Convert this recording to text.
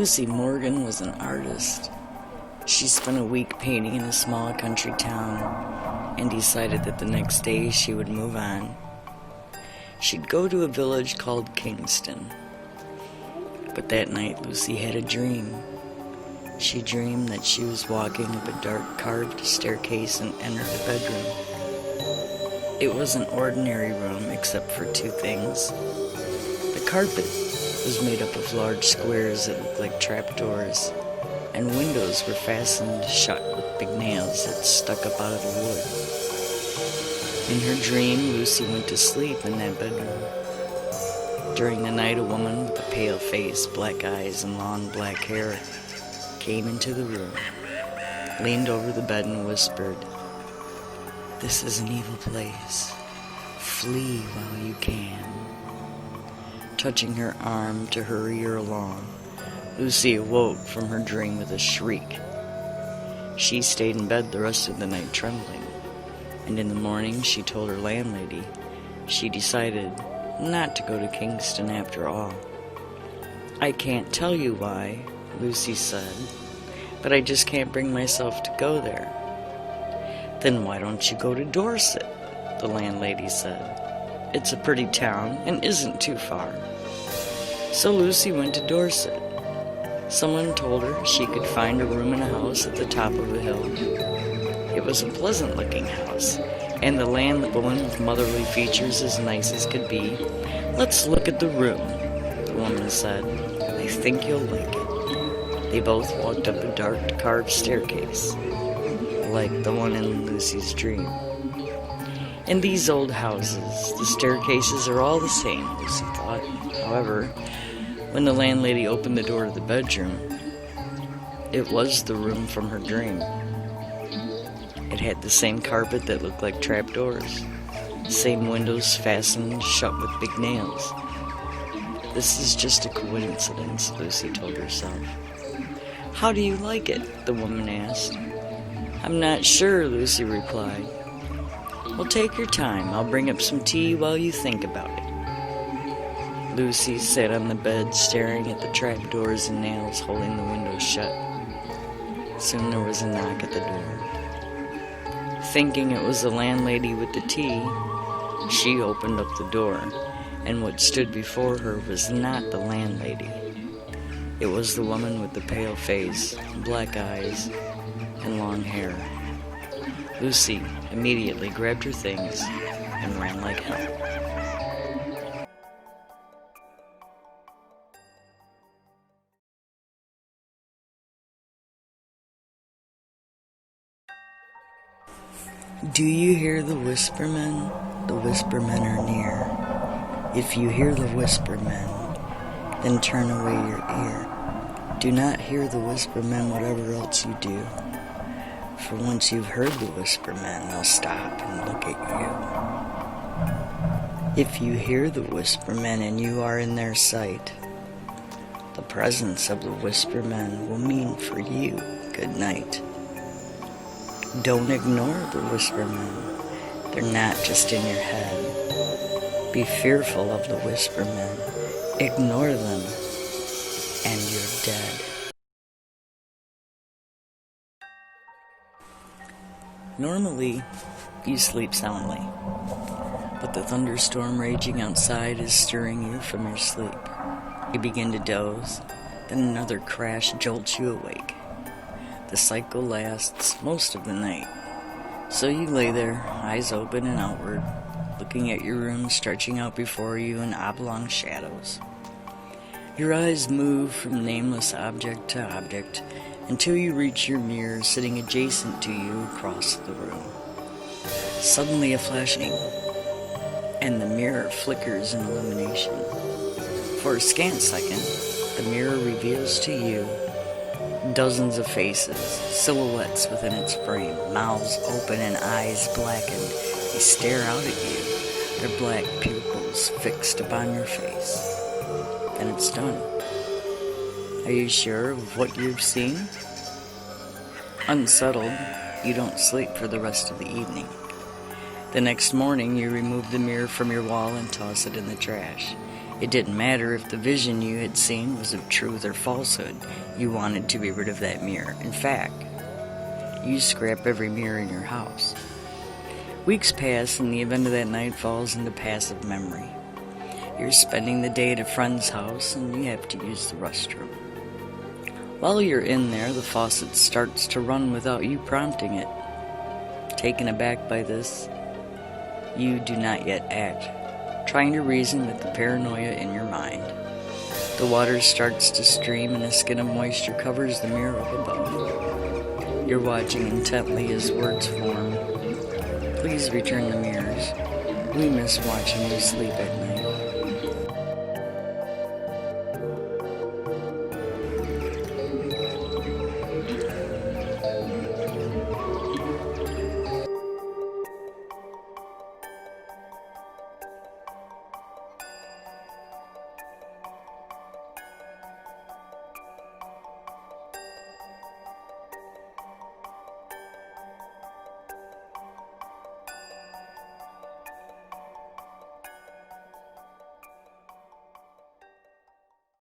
Lucy Morgan was an artist. She spent a week painting in a small country town and decided that the next day she would move on. She'd go to a village called Kingston. But that night Lucy had a dream. She dreamed that she was walking up a dark carved staircase and entered a bedroom. It was an ordinary room except for two things. The carpet was made up of large squares that looked like trapdoors, and windows were fastened shut with big nails that stuck up out of the wood. In her dream, Lucy went to sleep in that bedroom. During the night, a woman with a pale face, black eyes, and long black hair came into the room, leaned over the bed and whispered, "This is an evil place. Flee while you can." Touching her arm to hurry her along, Lucy awoke from her dream with a shriek. She stayed in bed the rest of the night trembling, and in the morning she told her landlady she decided not to go to Kingston after all. "I can't tell you why," Lucy said, "but I just can't bring myself to go there." "Then why don't you go to Dorset?" the landlady said. "It's a pretty town and isn't too far." So Lucy went to Dorset. Someone told her she could find a room in a house at the top of a hill. It was a pleasant-looking house, and the landwoman with motherly features as nice as could be. "Let's look at the room," the woman said. "I think you'll like it." They both walked up a dark carved staircase, like the one in Lucy's dream. In these old houses, the staircases are all the same, Lucy thought. However, when the landlady opened the door to the bedroom, it was the room from her dream. It had the same carpet that looked like trapdoors, same windows fastened shut with big nails. "This is just a coincidence," Lucy told herself. "How do you like it?" the woman asked. "I'm not sure," Lucy replied. "Well, take your time. I'll bring up some tea while you think about it." Lucy sat on the bed staring at the trapdoors and nails holding the windows shut. Soon there was a knock at the door. Thinking it was the landlady with the tea, she opened up the door, and what stood before her was not the landlady. It was the woman with the pale face, black eyes, and long hair. Lucy immediately grabbed her things and ran like hell. Do you hear the whispermen? The whispermen are near. If you hear the whispermen, then turn away your ear. Do not hear the whispermen, whatever else you do. For once you've heard the whispermen, they'll stop and look at you. If you hear the whispermen and you are in their sight, the presence of the whispermen will mean for you good night. Don't ignore the whispermen. They're not just in your head. Be fearful of the whispermen. Ignore them, and you're dead. Normally, you sleep soundly, but the thunderstorm raging outside is stirring you from your sleep. You begin to doze, then another crash jolts you awake. The cycle lasts most of the night, so you lay there, eyes open and outward, looking at your room stretching out before you in oblong shadows. Your eyes move from nameless object to object until you reach your mirror sitting adjacent to you across the room. Suddenly a flashing, and the mirror flickers in illumination. For a scant second, the mirror reveals to you dozens of faces, silhouettes within its frame, mouths open and eyes blackened. They stare out at you, their black pupils fixed upon your face. Then it's done. Are you sure of what you've seen? Unsettled, you don't sleep for the rest of the evening. The next morning, you remove the mirror from your wall and toss it in the trash. It didn't matter if the vision you had seen was of truth or falsehood. You wanted to be rid of that mirror. In fact, you scrap every mirror in your house. Weeks pass and the event of that night falls into passive memory. You're spending the day at a friend's house and you have to use the restroom. While you're in there, the faucet starts to run without you prompting it. Taken aback by this, you do not yet act, trying to reason with the paranoia in your mind. The water starts to stream and a skin of moisture covers the mirror up above. You're watching intently as words form. Please return the mirrors. We miss watching you sleep at night.